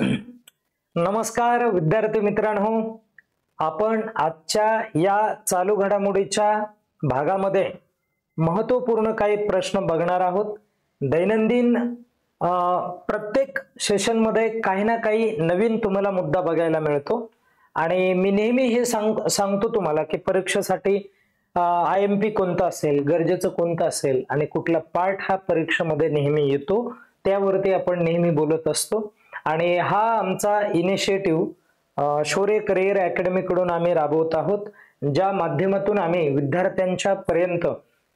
नमस्कार विद्यार्थी मित्रांनो, आपण आजच्या या चालू घडामोडीच्या भागामध्ये महत्त्वपूर्ण काही प्रश्न बघणार आहोत। दैनंदिन प्रत्येक सेशनमध्ये काही ना काही नवीन तुम्हाला मुद्दा बघायला मिळतो आणि मी नेहमी हे सांगतो तुम्हाला की परीक्षेसाठी IMP कोणता असेल, गरजेचं कोणतं असेल आणि कुठला पार्ट हा परीक्षेमध्ये नेहमी येतो त्यावरती आपण नेहमी बोलत असतो। आणि हा आमचा इनिशिएटिव्ह शौर्य करिअर अकॅडमी कडून आम्ही राबवत आहोत, ज्या माध्यमातून आम्ही विद्यार्थ्यांच्या पर्यंत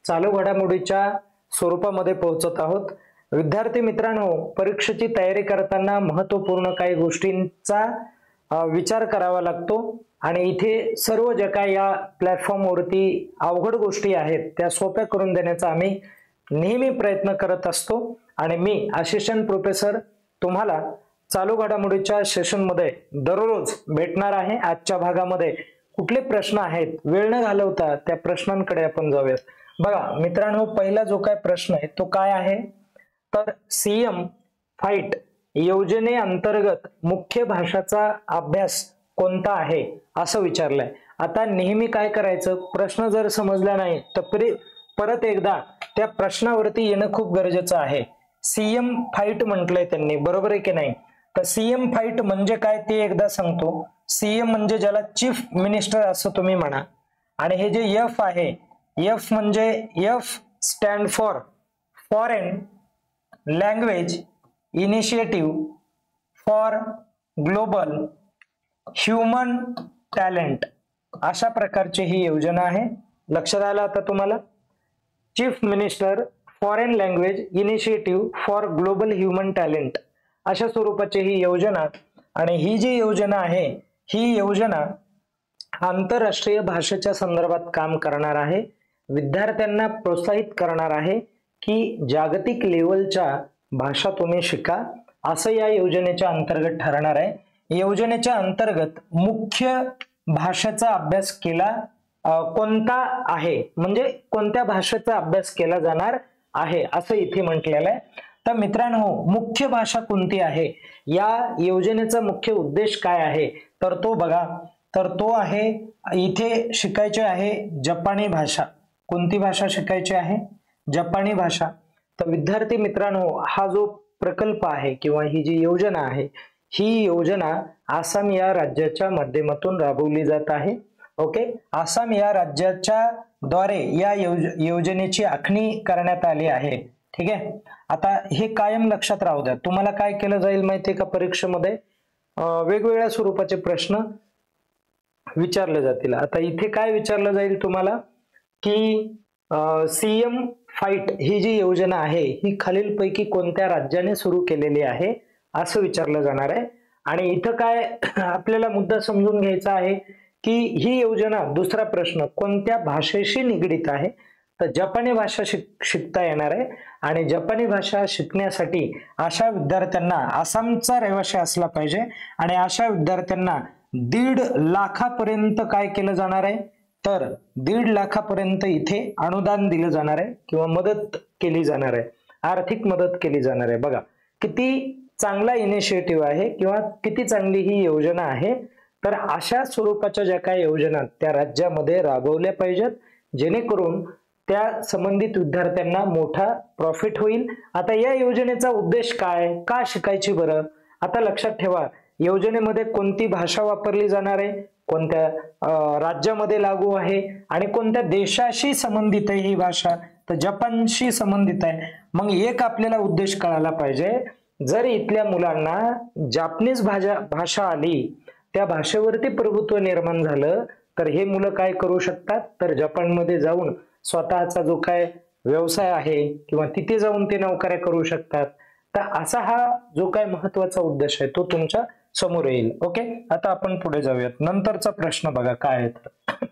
चालू घडामोडीच्या स्वरूपामध्ये पोहोचत आहोत। विद्यार्थी मित्रांनो, परीक्षेची तयारी करताना महत्त्वपूर्ण काही गोष्टींचा विचार करावा लागतो आणि इथे सर्व जे काही या प्लॅटफॉर्मवरती अवघड गोष्टी आहेत त्या सोप्या करून देण्याचा आम्ही नेहमी प्रयत्न करत असतो। आणि मी असिस्टंट प्रोफेसर तुम्हाला चालू घडामोडीच्या सेशनमध्ये दररोज भेटणार आहे। आजच्या भागामध्ये कुठले प्रश्न आहेत वेळ न घालवता त्या प्रश्नांकडे आपण जाऊयात। बघा मित्रांनो, पहिला जो काय प्रश्न आहे तो काय आहे तर CM फाइट योजनेअंतर्गत मुख्य भाषाचा अभ्यास कोणता आहे असं विचारलंय। आता नेहमी काय करायचं, प्रश्न जर समजला नाही तर परत एकदा त्या प्रश्नावरती येणं खूप गरजेचं आहे। CM फाइट म्हटलंय त्यांनी, बरोबर आहे की नाही? तर CM फाइट म्हणजे काय ते एकदा सांगतो। CM म्हणजे ज्याला चीफ मिनिस्टर असं तुम्ही म्हणा, आणि हे जे F आहे, F म्हणजे F stand for foreign language initiative for global human talent, अशा प्रकारची ही योजना आहे। लक्षात आलं आता तुम्हाला? Chief minister foreign language initiative for global human talent अशा स्वरूपाची ही योजना। आणि ही जी योजना आहे ही योजना आंतरराष्ट्रीय भाषेच्या संदर्भात काम करणार आहे, विद्यार्थ्यांना प्रोत्साहित करणार आहे की जागतिक लेवलच्या भाषा तुम्ही शिका, असं या योजनेच्या अंतर्गत ठरणार आहे। योजनेच्या अंतर्गत मुख्य भाषेचा अभ्यास केला कोणता आहे, म्हणजे कोणत्या भाषेचा अभ्यास केला जाणार आहे असं इथे म्हटलेलं आहे। तर मित्रांनो, मुख्य भाषा कोणती आहे, या योजनेचा मुख्य उद्देश काय आहे तर तो बघा, तर तो आहे इथे शिकायचे आहे जपानी भाषा। कोणती भाषा शिकायची आहे? जपानी भाषा। तर विद्यार्थी मित्रांनो, हा जो प्रकल्प आहे किंवा ही जी योजना आहे ही योजना आसाम या राज्याच्या माध्यमातून राबवली जात आहे। ओके, आसाम या राज्याच्या द्वारे या योजनेची आखणी करण्यात आली आहे। ठीक आहे, आता हे कायम लक्षात राहू द्या। तुम्हाला काय केलं जाईल माहितीये का, परीक्षेमध्ये वेगवेगळ्या स्वरूपाचे प्रश्न विचारले जातील। आता इथे काय विचारलं जाईल तुम्हाला की CM फाइट ही जी योजना आहे ही खालीलपैकी कोणत्या राज्याने सुरू केलेली आहे असं विचारलं जाणार आहे। आणि इथं काय आपल्याला मुद्दा समजून घ्यायचा आहे की ही योजना, दुसरा प्रश्न, कोणत्या भाषेशी निगडीत आहे तर जपानी भाषा शिकता येणार आहे। आणि जपानी भाषा शिकण्यासाठी अशा विद्यार्थ्यांना आसामचा रहिवासी असला पाहिजे आणि अशा विद्यार्थ्यांना 1.5 लाखापर्यंत काय केलं जाणार आहे तर 1.5 लाखापर्यंत इथे अनुदान दिलं जाणार आहे किंवा मदत केली जाणार आहे, आर्थिक मदत केली जाणार आहे। बघा किती चांगला इनिशिएटिव्ह आहे किंवा किती चांगली ही योजना आहे। तर अशा स्वरूपाच्या ज्या काही योजना त्या राज्यामध्ये राबवल्या पाहिजेत, जेणेकरून त्या संबंधित विद्यार्थ्यांना मोठा प्रॉफिट होईल। आता या योजनेचा उद्देश काय, का शिकायची बरं? आता लक्षात ठेवा, योजनेमध्ये कोणती भाषा वापरली जाणार आहे, कोणत्या राज्यामध्ये लागू आहे आणि कोणत्या देशाशी संबंधित आहे ही भाषा, तर जपानशी संबंधित आहे। मग एक आपल्याला उद्देश कळायला पाहिजे, जर इथल्या मुलांना जापनीज भाषा आली, त्या भाषेवरती प्रभुत्व निर्माण झालं तर हे मुलं काय करू शकतात तर जपानमध्ये जाऊन स्वतःचा जो काय व्यवसाय आहे किंवा तिथे जाऊन ते नोकऱ्या करू शकतात। तर असा हा जो काय महत्वाचा उद्देश आहे तो तुमच्या समोर येईल। ओके, आता आपण पुढे जाऊयात। नंतरचा प्रश्न बघा काय आहे तर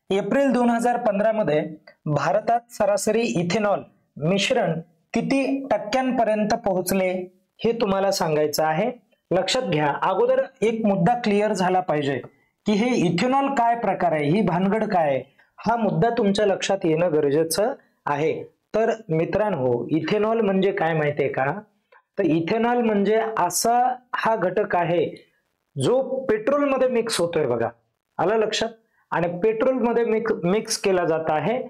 एप्रिल 2015 मध्ये भारतात सरासरी इथेनॉल मिश्रण किती टक्क्यांपर्यंत पोहोचले हे तुम्हाला सांगायचं आहे। लक्षात घ्या, अगोदर एक मुद्दा क्लिअर झाला पाहिजे की हे इथेनॉल काय प्रकार आहे, ही भानगड काय आहे, हा मुद्दा तुमच्या लक्षात येणं गरजेचं आहे। तर मित्रांनो, इथेनॉल म्हणजे काय माहितीये का, तर इथेनॉल म्हणजे असा हा घटक आहे जो पेट्रोलमध्ये मिक्स होतोय बघा, आलं लक्षात, आणि पेट्रोलमध्ये मिक्स केला जात आहे.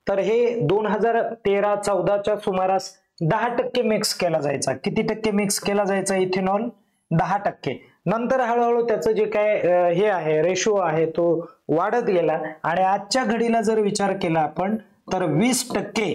तर हे 2013-14च्या सुमारास 10% मिक्स केला जायचा. किती टक्के मिक्स केला जायचा इथेनॉल? 10%. नंतर हळूहळू त्याचं जे काय हे आहे रेशो आहे तो वाढत गेला आणि आजच्या घडीला जर विचार केला आपण तर 20%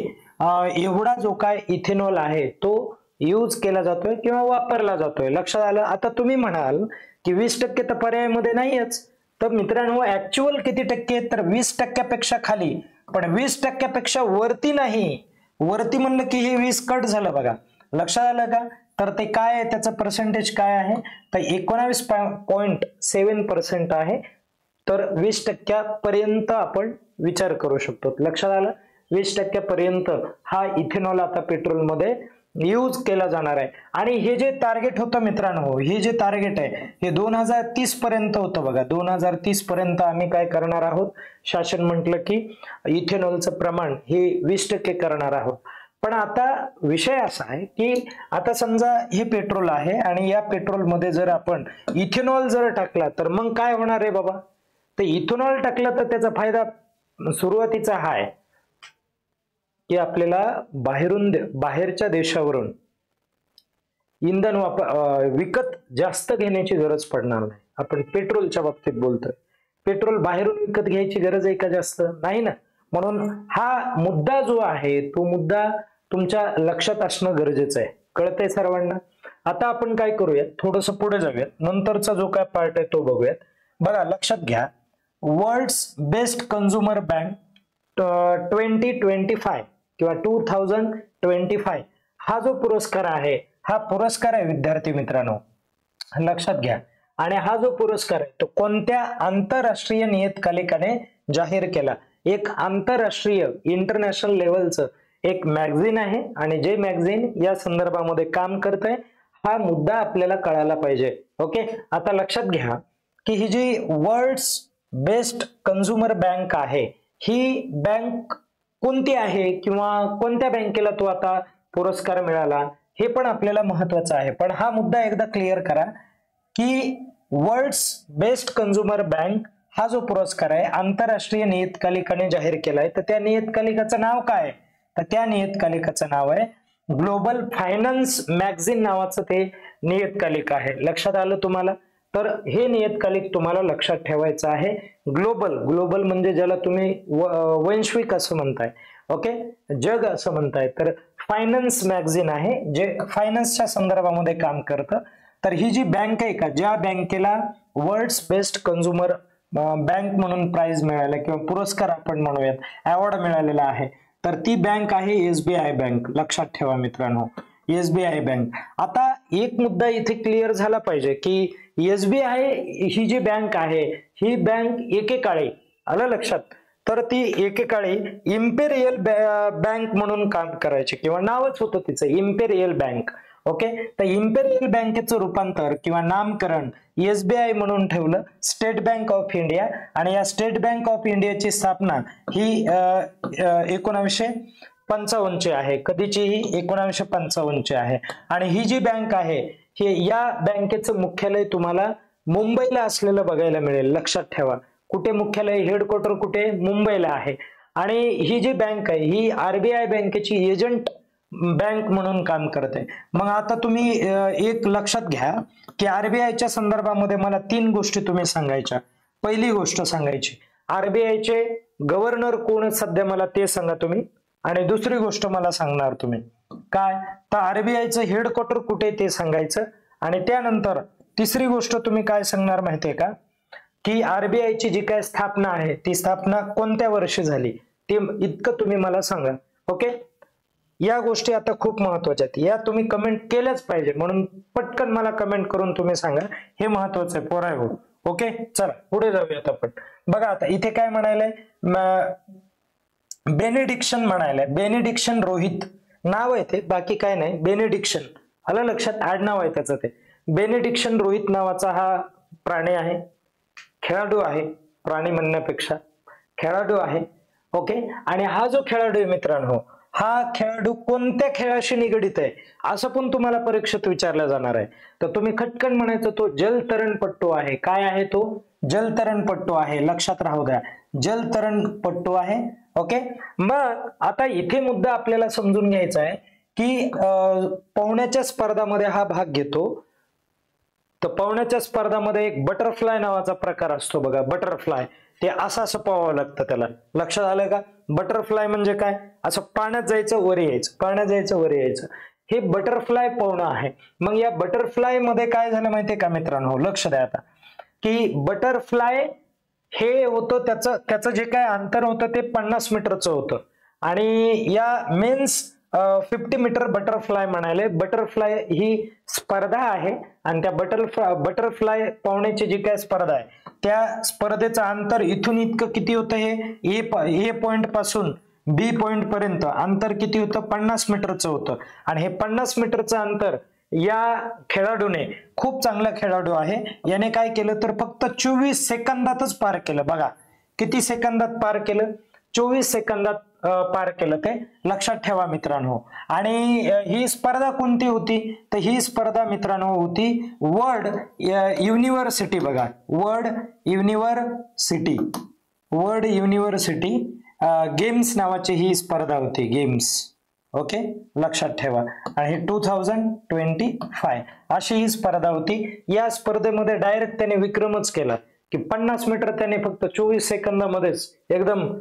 एवढा जो काय इथेनॉल आहे तो यूज केला जातोय किंवा वापरला जातोय. लक्षात आलं? आता तुम्ही म्हणाल की 20% तर पर्यायामध्ये नाहीच. तर मित्रांनो ऍक्च्युअल किती टक्के? तर 20%पेक्षा खाली, पण 20%पेक्षा वरती नाही. वरती म्हणलं की हे 20 कट झालं बघा. लक्षात आलं का? तर ते काय आहे, त्याचं पर्सेंटेज काय आहे? तर 19.7% आहे. तर 20% पर्यंत आपण विचार करू शकतो. लक्षात आलं? 20% पर्यंत हा इथेनॉल आता पेट्रोलमध्ये यूज केला जाणार आहे. आणि हे जे टार्गेट होतं मित्रांनो, हे जे टार्गेट आहे हे 2030 पर्यंत होतं बघा. 2030 पर्यंत आम्ही काय करणार आहोत? शासन म्हटलं की इथेनॉलचं प्रमाण हे 20% करणार आहोत. पण आता विषय असा आहे की आता समजा हे पेट्रोल आहे आणि या पेट्रोलमध्ये जर आपण इथेनॉल जर टाकला तर मग काय होणार आहे बाबा? तर इथेनॉल टाकलं तर त्याचा फायदा सुरुवातीचा हा आहे की आपल्याला बाहेरच्या देशावरून इंधन विकत जास्त घेण्याची गरज पडणार नाही. आपण पेट्रोलच्या बाबतीत बोलतोय. पेट्रोल बाहेरून विकत घ्यायची गरज आहे का जास्त? नाही ना. म्हणून हा मुद्दा जो आहे तो मुद्दा तुमच्या लक्षात असणं गरजेचं आहे. कळतंय सर्वांना? आता आपण काय करूयात, थोडस पुढे जाऊयात, नंतरचा जो काय पार्ट आहे तो बघूयात. बघा लक्षात घ्या, वर्ल्ड्स बेस्ट कन्झ्युमर बँक 2025 किंवा 2025 हा जो पुरस्कार आहे हा पुरस्कार आहे विद्यार्थी मित्रांनो, लक्षात घ्या. आणि हा जो पुरस्कार आहे तो कोणत्या आंतरराष्ट्रीय नियतकालिकाने जाहीर केला? एक आंतरराष्ट्रीय इंटरनॅशनल लेवलचं एक मॅगझिन आहे आणि जे मॅगझिन या संदर्भामध्ये काम करतंय हा मुद्दा आपल्याला कळायला पाहिजे. ओके, आता लक्षात घ्या की ही जी वर्ल्ड्स बेस्ट कन्झ्युमर बँक आहे ही बँक कोणती आहे किंवा कोणत्या बँकेला तो आता पुरस्कार मिळाला हे पण आपल्याला महत्वाचं आहे. पण हा मुद्दा एकदा क्लिअर करा की वर्ल्ड्स बेस्ट कन्झ्युमर बँक हा जो पुरस्कार आहे आंतरराष्ट्रीय नियतकालिकाने जाहीर केलाय. तर त्या नियतकालिकाचं नाव काय? तर त्या नियतकालिकाचं नाव आहे ग्लोबल फायनान्स मॅगझिन नावाचं ते नियतकालिक आहे. लक्षात आलं तुम्हाला? तर हे नियतकालिक तुम्हाला लक्षात ठेवायचं आहे. ग्लोबल म्हणजे ज्याला तुम्ही वैश्विक असं म्हणताय, ओके, जग असं म्हणताय. तर फायनान्स मॅगझिन आहे जे फायनान्सच्या संदर्भामध्ये काम करतं. तर ही जी बँक आहे का, ज्या बँकेला वर्ल्ड्स बेस्ट कन्झ्युमर बँक म्हणून प्राइज मिळाला किंवा पुरस्कार आपण म्हणूयात, अवॉर्ड मिळालेला आहे, तर ती बँक आहे SBI बँक. लक्षात ठेवा मित्रांनो, SBI बँक. आता एक मुद्दा इथे क्लिअर झाला पाहिजे की SBI ही जी बँक आहे ही बँक एकेकाळी, आलं लक्षात, तर ती एकेकाळी इम्पेरियल बँक म्हणून काम करायची किंवा नावच होतं तिचं इम्पेरियल बँक. ओके, तर इम्पेरियल बँकेचं रूपांतर किंवा नामकरण SBI म्हणून ठेवलं, स्टेट बँक ऑफ इंडिया. आणि या स्टेट बँक ऑफ इंडियाची स्थापना ही 1955 ची आहे. कधीची? ही 1955 ची आहे. आणि ही जी बँक आहे ही या बँकेचं मुख्यालय तुम्हाला मुंबईला असलेलं बघायला मिळेल. लक्षात ठेवा, कुठे मुख्यालय, हेडक्वार्टर कुठे? मुंबईला आहे. आणि ही जी बँक आहे ही RBI बँकेची एजंट बँक म्हणून काम करते. मग आता तुम्ही एक लक्षात घ्या की RBIच्या संदर्भामध्ये मला 3 गोष्टी तुम्ही सांगायच्या. पहिली गोष्ट सांगायची, RBIचे गव्हर्नर कोण सध्या मला ते सांगा तुम्ही. आणि दुसरी गोष्ट मला सांगणार तुम्ही काय, तर RBIचं हेडक्वार्टर कुठे ते सांगायचं. आणि त्यानंतर तिसरी गोष्ट तुम्ही काय सांगणार माहितीये का, की RBIची जी काय स्थापना आहे ती स्थापना कोणत्या वर्षी झाली ते इतकं तुम्ही मला सांगा. ओके, या गोष्टी आता खूप महत्वाच्या आहेत, या तुम्ही कमेंट केल्याच पाहिजे, म्हणून पटकन मला कमेंट करून तुम्ही सांगा, हे महत्वाचं आहे पोराय हो. ओके, चला पुढे जाऊयात आपण. बघा आता इथे काय म्हणायलंय, बेनेडिक्शन म्हणायलंय. बेनेडिक्शन रोहित नाव आहे ते, बाकी काय नाही, बेनेडिक्शन, आलं लक्षात, आडनाव आहे त्याचं. ते बेनेडिक्शन रोहित नावाचा हा प्राणी आहे, खेळाडू आहे, प्राणी म्हणण्यापेक्षा खेळाडू आहे. ओके, आणि हा जो खेळाडू आहे मित्रांनो हा खेळाडू कोणत्या खेळाशी निगडित आहे असं पण तुम्हाला परीक्षेत विचारलं जाणार आहे. तर तुम्ही खटकन म्हणायचं तो जलतरणपट्टू आहे. काय आहे तो? जलतरणपट्टू आहे. लक्षात राहू द्या, जलतरणपट्टू आहे. ओके. मग आता इथे मुद्दा आपल्याला समजून घ्यायचा आहे की पोहण्याच्या स्पर्धामध्ये हा भाग घेतो. तर पोहण्याच्या स्पर्धामध्ये एक बटरफ्लाय नावाचा प्रकार असतो बघा. बटरफ्लाय ते असं पोहावं लागतं त्याला. लक्षात आलं का? बटरफ्लाय म्हणजे काय? असं पाण्यात जायचं वर यायचं, पाण्यात जायचं वर यायचं, हे बटरफ्लाय पोहणं आहे. मग या बटरफ्लाय मध्ये काय झालं माहितीये का मित्रांनो? लक्ष द्या आता, की बटरफ्लाय हे होतं त्याचं जे काय अंतर होतं ते 50 मीटरचं होतं. आणि या मेन्स 50 मीटर बटरफ्लाय म्हणाले. बटरफ्लाय ही स्पर्धा आहे आणि त्या बटरफ्लाय पोहण्याची जी काय स्पर्धा आहे त्या स्पर्धेचं अंतर इथून इतकं किती होतं? हे ए पॉइंट पासून बी पॉइंट पर्यंत अंतर किती होतं? 50 मीटरचं होतं. आणि हे 50 मीटरचं अंतर या खेळाडूने, खूप चांगला खेळाडू आहे, याने काय केलं तर फक्त 24 सेकंदातच पार केलं. बघा किती सेकंदात पार केलं? 24 सेकंदात पार केलं. ते लक्षात ठेवा मित्रांनो. आणि ही स्पर्धा कोणती होती? तर ही स्पर्धा मित्रांनो होती वर्ल्ड युनिव्हर्सिटी. बघा, वर्ल्ड युनिव्हर्सिटी गेम्स नावाची ही स्पर्धा होती. गेम्स. ओके, लक्षात ठेवा. आणि 2025 अशी ही स्पर्धा होती. या स्पर्धेमध्ये डायरेक्ट त्याने विक्रमच केला की 50 मीटर त्याने फक्त 24 सेकंदामध्येच एकदम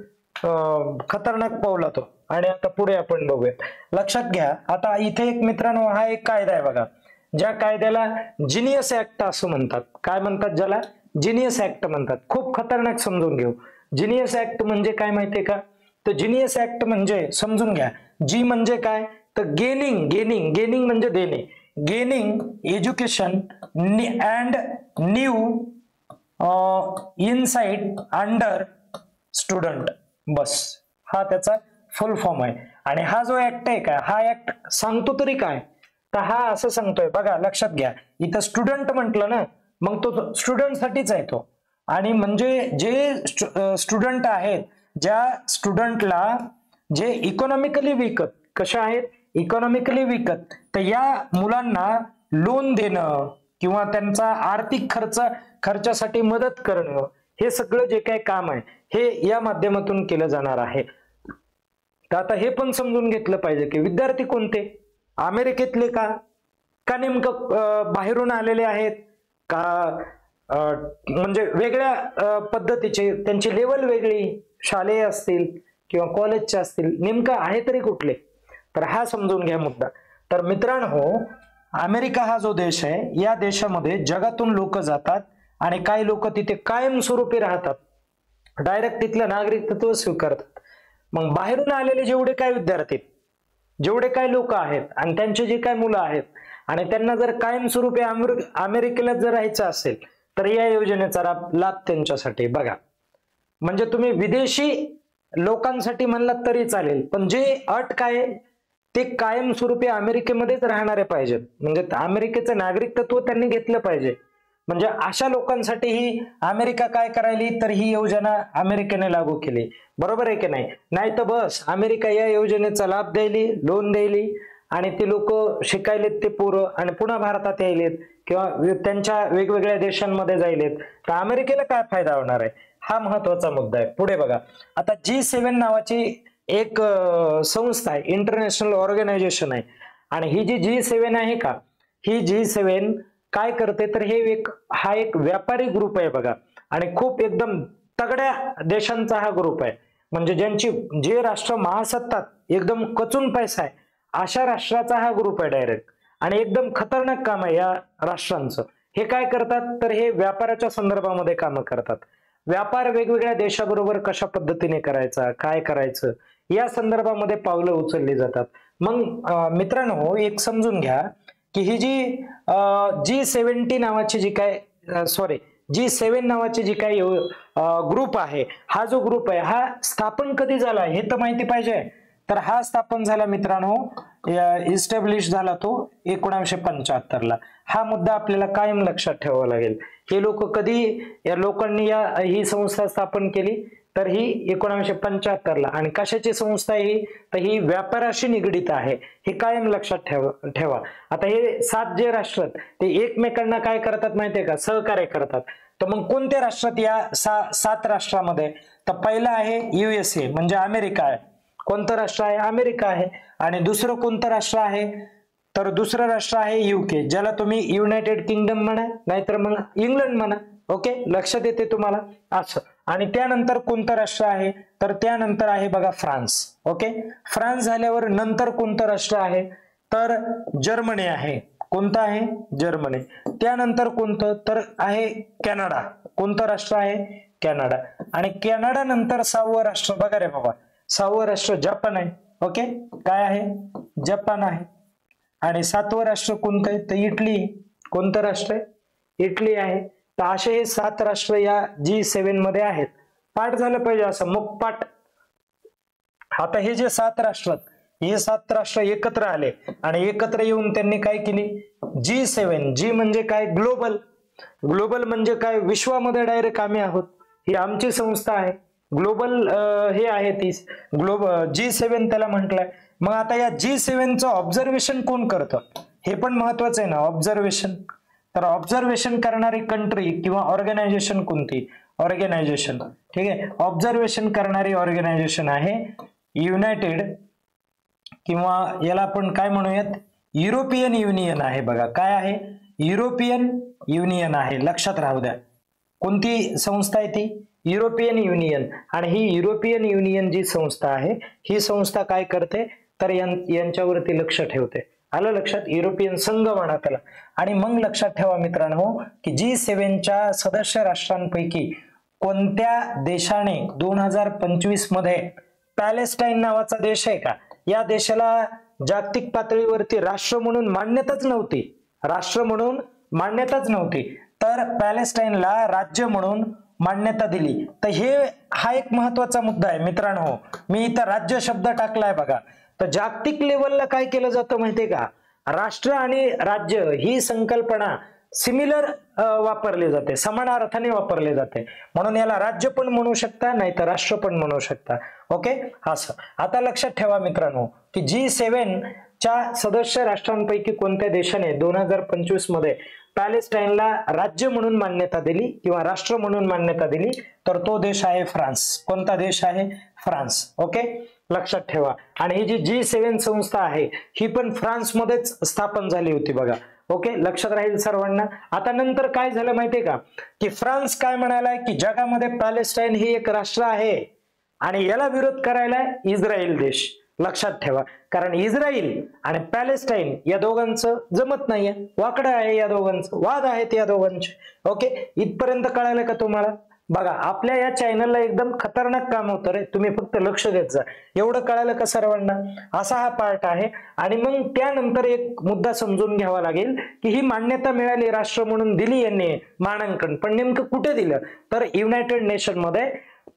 खतरनाक पावला तो. आणि आता पुढे आपण बघूयात. लक्षात घ्या आता इथे एक मित्रांनो हा एक कायदा आहे बघा, ज्या कायद्याला जिनियस ऍक्ट असं म्हणतात. काय म्हणतात? ज्याला जिनियस ऍक्ट म्हणतात. खूप खतरनाक, समजून घेऊ. जिनियस ऍक्ट म्हणजे काय माहितीये का? तर जिनियस ऍक्ट म्हणजे समजून घ्या, जी म्हणजे काय तर गेनिंग म्हणजे देणे. Gaining education and new insight under student. बस, हा त्याचा फुल फॉर्म आहे. आणि हा जो ऍक्ट आहे का, हा ऍक्ट सांगतो तरी काय? तर हा असं सांगतोय बघा, लक्षात घ्या, इथं स्टुडंट म्हटलं ना, मग तो स्टुडंट साठीच आहे तो. आणि म्हणजे जे स्टुडंट आहेत, ज्या स्टुडंटला जे इकॉनॉमिकली विकत, कशा आहेत? इकॉनॉमिकली विकत, तर या मुलांना लोन देणं किंवा त्यांचा आर्थिक खर्चासाठी मदत करणं, हे सगळं जे काही काम आहे हे या माध्यमातून केलं जाणार आहे. तर आता हे पण समजून घेतलं पाहिजे की विद्यार्थी कोणते? अमेरिकेतले का नेमकं बाहेरून आलेले आहेत का? म्हणजे वेगळ्या पद्धतीचे, त्यांची लेवल वेगळी, शालेय असतील किंवा कॉलेजचे असतील, नेमकं आहे तरी कुठले? तर हा समजून घ्या मुद्दा. तर मित्रांनो, अमेरिका हा जो देश आहे, या देशामध्ये जगातून लोक जातात आणि काही लोक तिथे कायमस्वरूपी राहतात, डायरेक्ट तिथलं नागरिकत्व स्वीकारतात. मग बाहेरून आलेले जेवढे काय विद्यार्थी, जेवढे काय लोक आहेत आणि त्यांचे जे काय मुलं आहेत आणि त्यांना जर कायमस्वरूपी अमेरिकेला जर राहायचं असेल तर या योजनेचा लाभ त्यांच्यासाठी. बघा, म्हणजे तुम्ही विदेशी लोकांसाठी म्हणलात तरी चालेल, पण जे अट काय, ते कायमस्वरूपी अमेरिकेमध्येच राहणारे पाहिजेत. म्हणजे अमेरिकेचं नागरिकत्व त्यांनी घेतलं पाहिजे. म्हणजे अशा लोकांसाठी ही अमेरिका काय करायली, तर ही योजना अमेरिकेने लागू केली. बरोबर आहे की नाही? नाही तर बस अमेरिका या योजनेचा लाभ द्यायली, लोन द्यायली आणि ते लोक शिकायलेत, ते पोरं, आणि पुन्हा भारतात यायलेत किंवा त्यांच्या वेगवेगळ्या देशांमध्ये जायलेत, तर अमेरिकेला काय फायदा होणार आहे? हा महत्वाचा मुद्दा आहे. पुढे बघा, आता G7 नावाची एक संस्था आहे, इंटरनॅशनल ऑर्गनायझेशन आहे. आणि ही जी G7 आहे का, ही G7 काय करते तर हा एक व्यापारी ग्रुप आहे बघा. आणि खूप एकदम तगड्या देशांचा हा ग्रुप आहे. म्हणजे जे राष्ट्र महासत्तात एकदम कचून पैसा आहे, अशा राष्ट्राचा हा ग्रुप आहे डायरेक्ट. आणि एकदम खतरनाक काम आहे या राष्ट्रांचं. हे काय करतात तर हे व्यापाराच्या संदर्भामध्ये काम करतात. व्यापार वेगवेगळ्या देशाबरोबर कशा पद्धतीने करायचा, काय करायचं, या संदर्भामध्ये पावलं उचलली जातात. मग मित्रांनो, एक समजून घ्या की ही जी G7 नावाची जी काही ग्रुप आहे, हा जो ग्रुप आहे हा स्थापन कधी झाला हे तर माहिती पाहिजे. तर हा स्थापन झाला मित्रांनो, इस्टॅब्लिश झाला तो 1975 ला. हा मुद्दा आपल्याला कायम लक्षात ठेवावा लागेल. हे लोक कधी, या लोकांनी ही संस्था स्थापन केली तर ही 1975 ला. आणि कशाची संस्था आहे ही? तर ही व्यापाराशी निगडीत आहे. हे कायम लक्षात ठेवा. आता हे 7 जे राष्ट्र आहेत ते एकमेकांना काय करतात माहितीये का? सहकार्य करतात. तर मग कोणत्या राष्ट्रात या 7 राष्ट्रामध्ये? तर पहिला आहे USA म्हणजे अमेरिका आहे. कोणतं राष्ट्र आहे? अमेरिका आहे. आणि दुसरं कोणतं राष्ट्र आहे? तर दुसरं राष्ट्र आहे UK, ज्याला तुम्ही युनायटेड किंगडम म्हणा नाहीतर मग इंग्लंड म्हणा. ओके, लक्षात येते तुम्हाला असं. आणि त्यानंतर कोणतं राष्ट्र आहे? तर त्यानंतर आहे बघा फ्रान्स. ओके, फ्रान्स झाल्यावर नंतर कोणतं राष्ट्र आहे? तर जर्मनी आहे. कोणतं आहे? जर्मनी. त्यानंतर कोणतं? तर आहे कॅनडा. कोणतं राष्ट्र आहे? कॅनडा. आणि कॅनडा नंतर 6वं राष्ट्र बघा रे बाबा, 6वं राष्ट्र जपान आहे. ओके, काय आहे? जपान आहे. आणि 7वं राष्ट्र कोणतं आहे? तर इटली. कोणतं राष्ट्र आहे? इटली आहे. तर असे हे 7 राष्ट्र या G7 मध्ये आहेत. पाठ झालं पाहिजे असं मुखपाठ. आता हे जे 7 राष्ट्र आहेत, हे 7 राष्ट्र एकत्र आले आणि एकत्र येऊन त्यांनी काय केली? G7. G म्हणजे काय? ग्लोबल. ग्लोबल म्हणजे काय? विश्वामध्ये डायरेक्ट आम्ही आहोत. ही आमची संस्था आहे. ग्लोबल हे आहे ती G7 त्याला म्हटलंय. मग आता या G7 चं ऑब्झर्वेशन कोण करतं? हे पण महत्वाचं आहे ना, ऑब्झर्वेशन. तर ऑब्झर्वेशन करणारी कंट्री किंवा ऑर्गनायझेशन कोणती? ऑर्गनायझेशन. ठीक आहे, ऑब्झर्वेशन करणारी ऑर्गनायझेशन आहे युनायटेड, किंवा याला आपण काय म्हणूयात? युरोपियन युनियन आहे. बघा काय आहे? युरोपियन युनियन आहे. लक्षात राहू द्या. कोणती संस्था आहे ती? European union. आणि ही युरोपियन युनियन जी संस्था आहे, ही संस्था काय करते? तर यांच्यावरती लक्ष ठेवते. आलं लक्षात? युरोपियन संघ म्हणा त्याला. आणि मग लक्षात ठेवा मित्रांनो की G7च्या सदस्य राष्ट्रांपैकी कोणत्या देशाने 2025 मध्ये पॅलेस्टाईन नावाचा देश आहे का, या देशाला जागतिक पातळीवरती राष्ट्र म्हणून मान्यताच नव्हती. राष्ट्र म्हणून मान्यताच नव्हती, तर पॅलेस्टाईनला राज्य म्हणून मान्यता दिली. तर हा एक महत्वाचा मुद्दा आहे मित्रांनो. मी इथं राज्य शब्द टाकलाय बघा. तर जागतिक लेवलला काय केलं जातं माहितीये का? राष्ट्र आणि राज्य ही संकल्पना सिमिलर वापरली जाते, समान अर्थाने वापरले जाते. म्हणून याला राज्य पण म्हणू शकता, नाही तर राष्ट्र पण म्हणू शकता. ओके, असं. आता लक्षात ठेवा मित्रांनो की G7 च्या सदस्य राष्ट्रांपैकी कोणत्या देशाने 2025 मध्ये पॅलेस्टाईनला राज्य म्हणून मान्यता दिली किंवा राष्ट्र म्हणून मान्यता दिली? तर तो देश आहे फ्रान्स. कोणता देश आहे? फ्रान्स. ओके, लक्षात ठेवा. आणि ही जी G7 संस्था आहे ही पण फ्रान्स मध्येच स्थापन झाली होती बघा. ओके, लक्षात राहील सर्वांना. आता नंतर काय झालं माहितीये का की फ्रान्स काय म्हणालाय की जगामध्ये पॅलेस्टाईन ही एक राष्ट्र आहे आणि याला विरोध करायला इस्रायल देश. लक्षात ठेवा, कारण इस्रायल आणि पॅलेस्टाईन या दोघांचं जमत नाहीये, वाकडं आहे या दोघांचं, वाद आहेत या दोघांचे. ओके, इथपर्यंत कळालं का तुम्हाला? बघा, आपल्या या चॅनलला एकदम खतरनाक काम होतं रे, तुम्ही फक्त लक्ष देत जा. एवढं कळालं का सर्वांना? असा हा पार्ट आहे. आणि मग त्यानंतर एक मुद्दा समजून घ्यावा लागेल की ही मान्यता मिळाली, राष्ट्र म्हणून दिली यांनी मानांकन, पण नेमकं कुठे दिलं? तर युनायटेड नेशन मध्ये,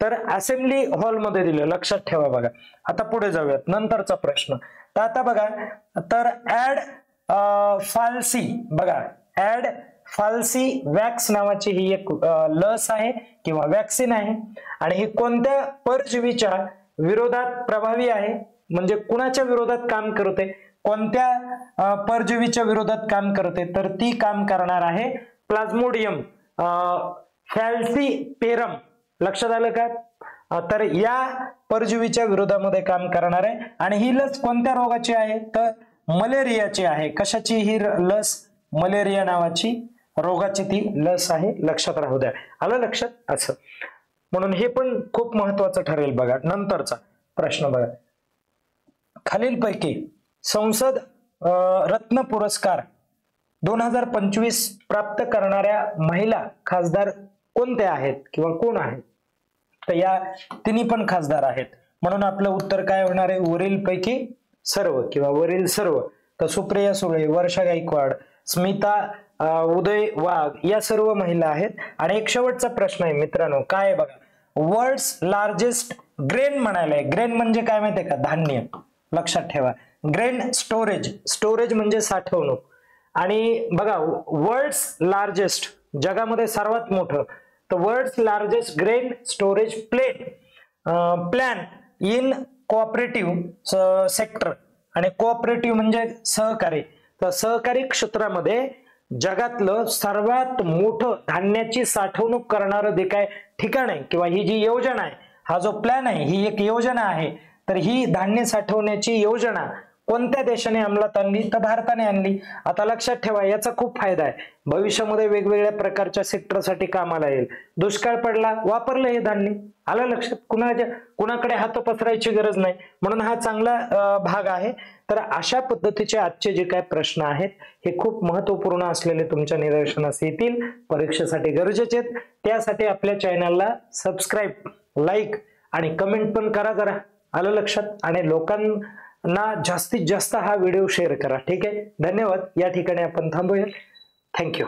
तर असेंब्ली हॉल मध्ये दिलं. लक्षात ठेवा. बघा आता पुढे जाऊयात, नंतरचा प्रश्न. तर आता बघा, तर ऍड फाल्सी, बघा ऍड फाल्सी वॅक्स नावाची ही एक लस आहे किंवा वॅक्सिन आहे. आणि ही कोणत्या परजीवीच्या विरोधात प्रभावी आहे? म्हणजे कुणाच्या विरोधात काम करते? कोणत्या परजीवीच्या विरोधात काम करते? तर ती काम करणार आहे प्लाझ्मोडियम फॅल्सीपेरम. लक्षात आलं का? तर या परजीवीच्या विरोधामध्ये काम करणार आहे. आणि ही लस कोणत्या रोगाची आहे? तर मलेरियाची आहे. कशाची ही लस? मलेरिया नावाची रोगाची ती लस आहे. लक्षात राहू द्या. आलं लक्षात? असं. म्हणून हे पण खूप महत्वाचं ठरेल. बघा नंतरचा प्रश्न बघा, खालीलपैकी संसद रत्न पुरस्कार 2025 प्राप्त करणाऱ्या महिला खासदार कोणत्या आहेत किंवा कोण आहेत? तर या तिन्ही पण खासदार आहेत. म्हणून आपलं उत्तर काय होणार आहे? वरील पैकी सर्व किंवा वरील सर्व. तर सुप्रिया सुळे, वर्षा गायकवाड, स्मिता उदय वाघ या सर्व महिला आहेत. आणि एक शेवटचा प्रश्न आहे मित्रांनो, काय आहे बघा, वर्ल्ड्स लार्जेस्ट ग्रेन म्हणायला आहे. ग्रेन म्हणजे काय माहितीये का? धान्य. लक्षात ठेवा, ग्रेन स्टोरेज, स्टोरेज म्हणजे साठवणूक. आणि बघा वर्ल्ड्स लार्जेस्ट, जगामध्ये सर्वात मोठं, तर world's largest grain storage plane plan in cooperative sector, आणि कोऑपरेटिव्ह म्हणजे सहकारी. तर सहकारी क्षेत्रामध्ये जगातलं सर्वात मोठं धान्याची साठवणूक करणारं जे काय ठिकाण आहे किंवा ही जी योजना आहे, हा जो प्लॅन आहे, ही एक योजना आहे. तर ही धान्य साठवण्याची योजना कोणत्या देशाने अंमलात आणली? तर भारताने आणली. आता लक्षात ठेवा, याचा खूप फायदा आहे. भविष्यामध्ये वेगवेगळ्या प्रकारच्या सेक्टरसाठी कामाला येईल. दुष्काळ पडला, वापरलं हे धान्य. आलं लक्षात? कुणाकडे हात पसरायची गरज नाही. म्हणून हा चांगला भाग आहे. तर अशा पद्धतीचे आजचे जे काही प्रश्न आहेत हे खूप महत्वपूर्ण असलेले तुमच्या निदर्शनास येतील, परीक्षेसाठी गरजेचे आहेत. त्यासाठी आपल्या चॅनलला सबस्क्राईब, लाईक आणि कमेंट पण करा जरा. आलं लक्षात? आणि लोकांना जास्तीत जास्त हा व्हिडिओ शेअर करा. ठीक आहे, धन्यवाद. या ठिकाणी आपण थांबूया. थँक्यू.